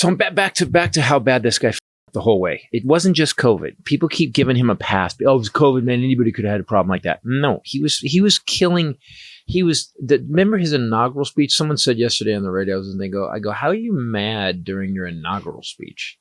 So I'm back to how bad this guy the whole way. It wasn't just COVID. People keep giving him a pass. Oh, it was COVID, man. Anybody could have had a problem like that. No, he was killing. Remember his inaugural speech? Someone said yesterday on the radio, and I go, how are you mad during your inaugural speech?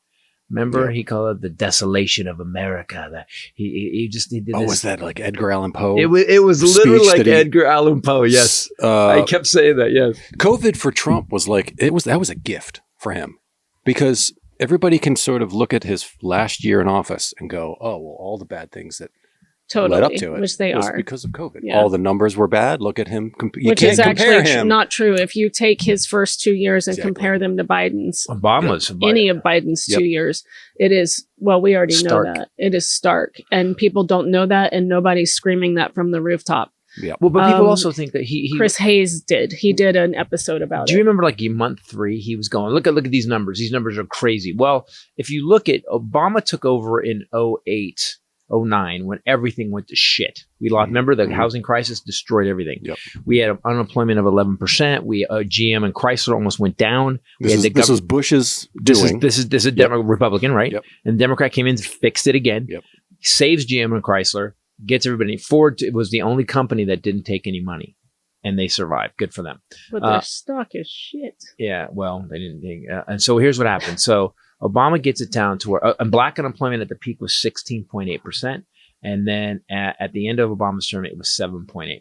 Remember, he called it the desolation of America. That he did. Oh, was that like Edgar Allan Poe? It was literally like Edgar Allan Poe. Yes, I kept saying that. Yes, COVID for Trump was like that was a gift for him, because everybody can sort of look at his last year in office and go, oh, well, all the bad things that led up to it, which they was are because of COVID. Yeah. All the numbers were bad. Look at him. You which can't is compare actually him. not true. If you take his first 2 years and compare them to Biden's, any of Biden's 2 years, it is, well, we already stark. know that. It is stark. And people don't know that, and nobody's screaming that from the rooftop. Yeah. Well, but people also think that he Chris Hayes did. He did an episode about it. Do you remember like in month 3, he was going, look at these numbers. These numbers are crazy. Well, if you look at Obama took over in 08, 09, when everything went to shit. We lost, remember the housing crisis destroyed everything. Yep. We had unemployment of 11%. We GM and Chrysler almost went down. This was Bush's doing. This is Republican, right? Yep. And the Democrat came in, fixed it again. Yep. Saves GM and Chrysler, gets everybody. Ford was the only company that didn't take any money, and they survived. Good for them. But their stock is shit. Yeah, well, they didn't think. And so here's what happened. So Obama gets it down to where black unemployment at the peak was 16.8%. And then at the end of Obama's term, it was 7.8%.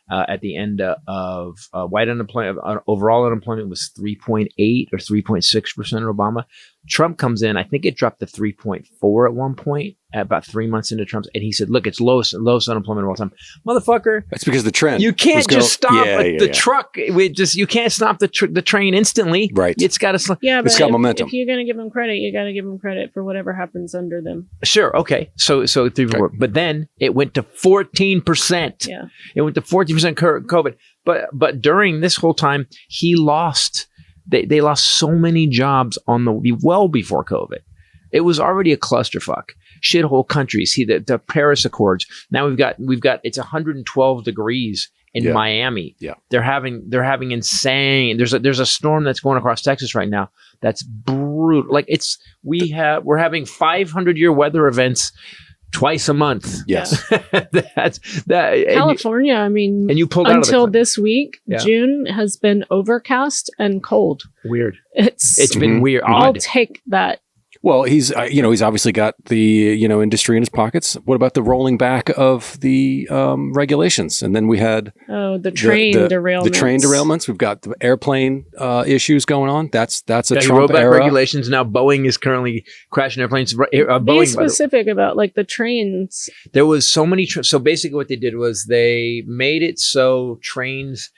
At the end of white unemployment, overall unemployment was 3.8 or 3.6% of Obama. Trump comes in, I think it dropped to 3.4 at one point, about 3 months into Trump's, and he said, "Look, it's lowest unemployment of all time, motherfucker." That's because the trend. You can't just stop the truck. You can't stop the train instantly. Right. It's got to. Yeah, but it's got momentum. If you're going to give them credit, you got to give them credit for whatever happens under them. Sure. Okay. So 3.4, but then it went to 14%. Yeah. It went to 14% COVID. But during this whole time, he lost. They lost so many jobs well before COVID. It was already a clusterfuck. Shithole countries. The Paris Accords. Now we've got it's 112 degrees in Miami. Yeah. They're having insane. There's a storm that's going across Texas right now. That's brutal. Like we're having 500-year weather events twice a month. Yes. That's that. California, and you pulled out until this week, June has been overcast and cold. Weird. It's been weird. I'll take that. Well, he's obviously got the industry in his pockets. What about the rolling back of the regulations? And then we had the train derailments. The train derailments. We've got the airplane issues going on. That's a Trump rollback era. Regulations. Now Boeing is currently crashing airplanes. Be specific about like the trains. There was so many. So basically, what they did was they made it so trains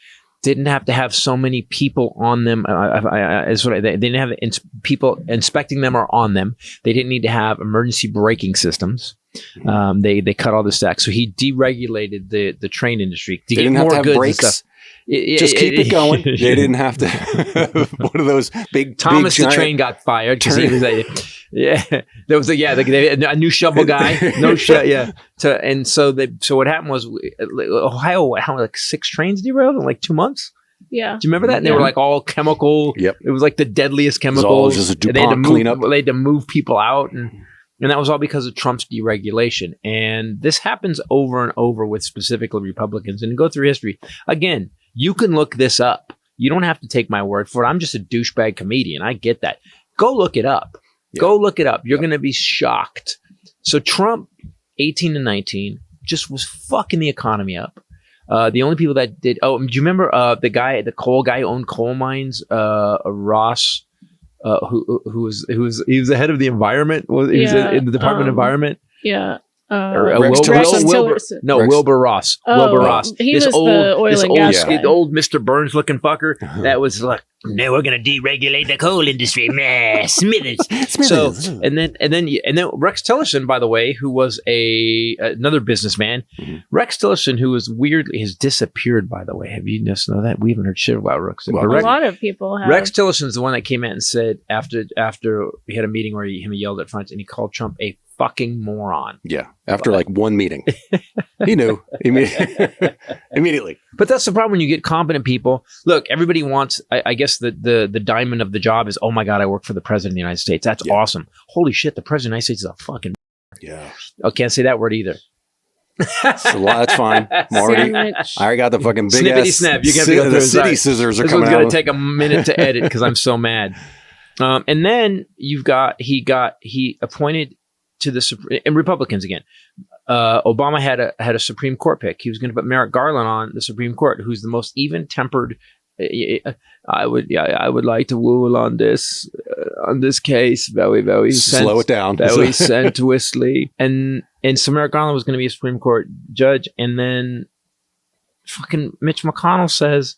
didn't have to have so many people on them. They didn't have people inspecting them or on them. They didn't need to have emergency braking systems. They cut all the stacks. So he deregulated the train industry to get more goods and stuff. Just keep it going. They didn't have to. One of those big Thomas big, the train got fired because he was there was a new shovel guy. So what happened was Ohio had like 6 trains derailed in like 2 months. Yeah. Do you remember that? And they were like all chemical. Yep. It was like the deadliest chemicals. It was all just a DuPont cleanup. They had to move people out and that was all because of Trump's deregulation. And this happens over and over with specifically Republicans. And go through history. Again, you can look this up. You don't have to take my word for it. I'm just a douchebag comedian. I get that. Go look it up. Yeah. Go look it up. You're going to be shocked. So Trump, 18 and 19, just was fucking the economy up. The only people that did. Oh, do you remember the coal guy who owned coal mines? Ross, who was the head of the environment. He was in the Department of Environment. Yeah. Wilbur Ross. Wilbur Ross. He was the oil and gas guy. The old Mr. Burns looking fucker. That was like, no, we're gonna deregulate the coal industry. Smithers. So and then Rex Tillerson, by the way, who was another businessman. Rex Tillerson, who was weirdly has disappeared. By the way, have you just know that we haven't heard shit about Rex? Well, a lot of people have. Rex Tillerson's the one that came out and said after we had a meeting where he yelled at front and he called Trump a fucking moron. Yeah. After like one meeting, he knew immediately. But that's the problem when you get competent people. Look, everybody wants, I guess the diamond of the job is, oh my God, I work for the president of the United States. That's awesome. Holy shit, the president of the United States is a fucking. Yeah. I can't say that word either. That's fine. Marty, I already got the fucking big Snippety ass snap. You can't go through the city scissors are this coming out. This one's going to take a minute to edit because I'm so mad. And then he appointed to the Supreme, and Republicans again. Obama had a Supreme Court pick. He was going to put Merrick Garland on the Supreme Court, who's the most even-tempered. I would like to rule on this case very, very slow it down, very sensuously. And so Merrick Garland was going to be a Supreme Court judge, and then fucking Mitch McConnell says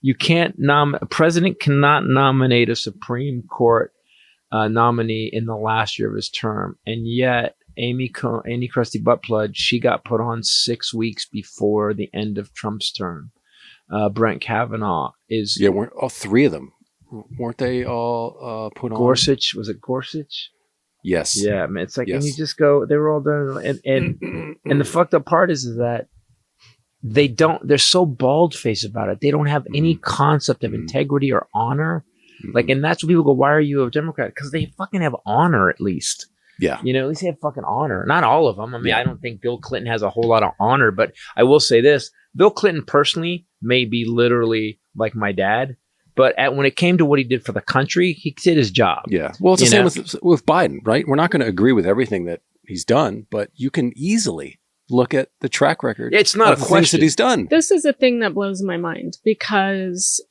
a president cannot nominate a Supreme Court nominee in the last year of his term, and yet Amy Krusty Buttplug, she got put on 6 weeks before the end of Trump's term. Brett Kavanaugh is weren't all three of them? Weren't they all put on? Gorsuch, was it Gorsuch? Yes. Yeah, I mean, it's like, and you just go, they were all done, and the fucked up part is that they're so bald-faced about it. They don't have any concept of integrity or honor. Like, and that's when people go, why are you a Democrat? Because they fucking have honor, at least. Yeah. At least they have fucking honor. Not all of them. I mean, I don't think Bill Clinton has a whole lot of honor, but I will say this. Bill Clinton personally may be literally like my dad, but when it came to what he did for the country, he did his job. Yeah. Well, it's the same with Biden, right? We're not going to agree with everything that he's done, but you can easily look at the track record. It's not a question things that he's done. This is a thing that blows my mind because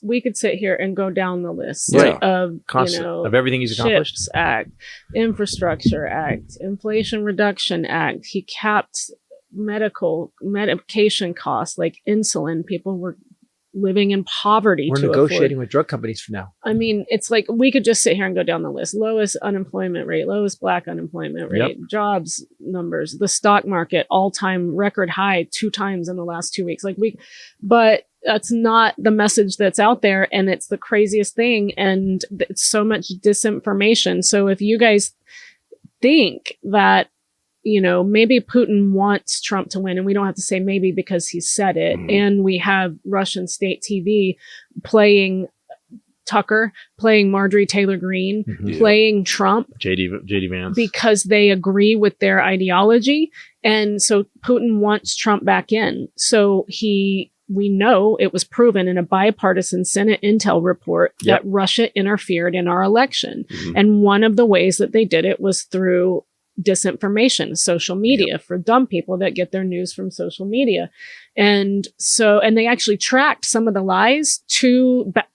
we could sit here and go down the list of everything he's accomplished. CHIPS Act, Infrastructure Act, Inflation Reduction Act. He capped medication costs like insulin. People were living in poverty. We're negotiating with drug companies for now. I mean, it's like we could just sit here and go down the list. Lowest unemployment rate, lowest Black unemployment rate, jobs numbers, the stock market, all-time record high 2 times in the last 2 weeks. But that's not the message that's out there, and it's the craziest thing, and it's so much disinformation. So if you guys think that maybe Putin wants Trump to win, and we don't have to say maybe because he said it. And we have Russian state TV playing Tucker, playing Marjorie Taylor Greene, playing Trump, JD Vance, because they agree with their ideology. And so Putin wants Trump back in. So we know it was proven in a bipartisan Senate intel report that Russia interfered in our election. And one of the ways that they did it was through disinformation, social media, for dumb people that get their news from social media. And they actually tracked some of the lies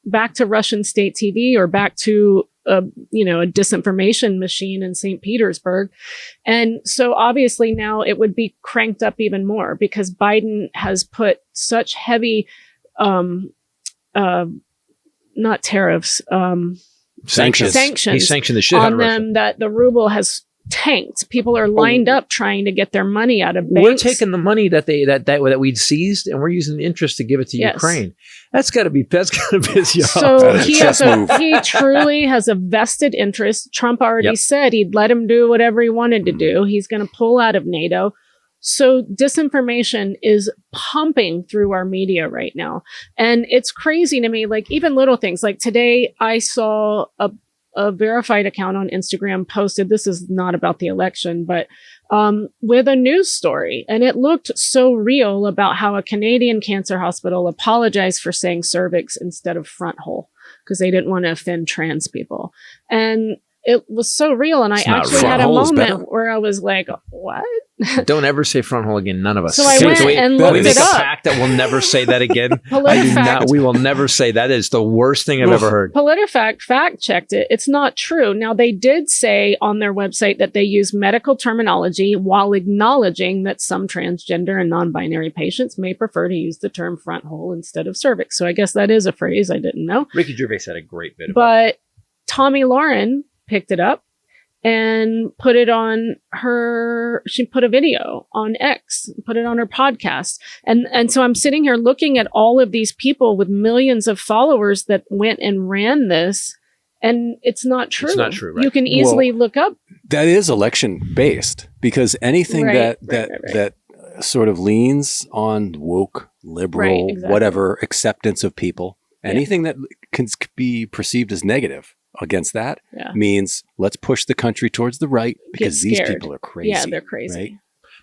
back to Russian state TV or back to a disinformation machine in St. Petersburg. And so obviously now it would be cranked up even more because Biden has put such heavy, not tariffs, sanctions. He sanctioned the shit on out of them Russia. That the ruble has tanked. People are lined up trying to get their money out of banks. We're taking the money that we'd seized, and we're using the interest to give it to Ukraine. That's got to piss you off. So he truly has a vested interest. Trump already said he'd let him do whatever he wanted to do. He's going to pull out of NATO. So disinformation is pumping through our media right now. And it's crazy to me, like even little things. Like today I saw a verified account on Instagram posted, this is not about the election, but with a news story. And it looked so real about how a Canadian cancer hospital apologized for saying cervix instead of front hole because they didn't want to offend trans people. And it was so real. And I actually had a moment where I was like, what? Don't ever say front hole again. None of us. So I went and looked it up. A pact that we'll never say that again. We will never say that. Is the worst thing I've ever heard. PolitiFact fact-checked it. It's not true. Now, they did say on their website that they use medical terminology while acknowledging that some transgender and non-binary patients may prefer to use the term front hole instead of cervix. So I guess that is a phrase I didn't know. Ricky Gervais had a great bit about it. But Tommy Lauren picked it up and put it on she put a video on X, put it on her podcast. And so I'm sitting here looking at all of these people with millions of followers that went and ran this. And it's not true. It's not true, right? You can easily look up. That is election based, because anything that sort of leans on woke, liberal, whatever acceptance of people, anything that can be perceived as negative against that means let's push the country towards the right because these people are crazy. Yeah, they're crazy. Right?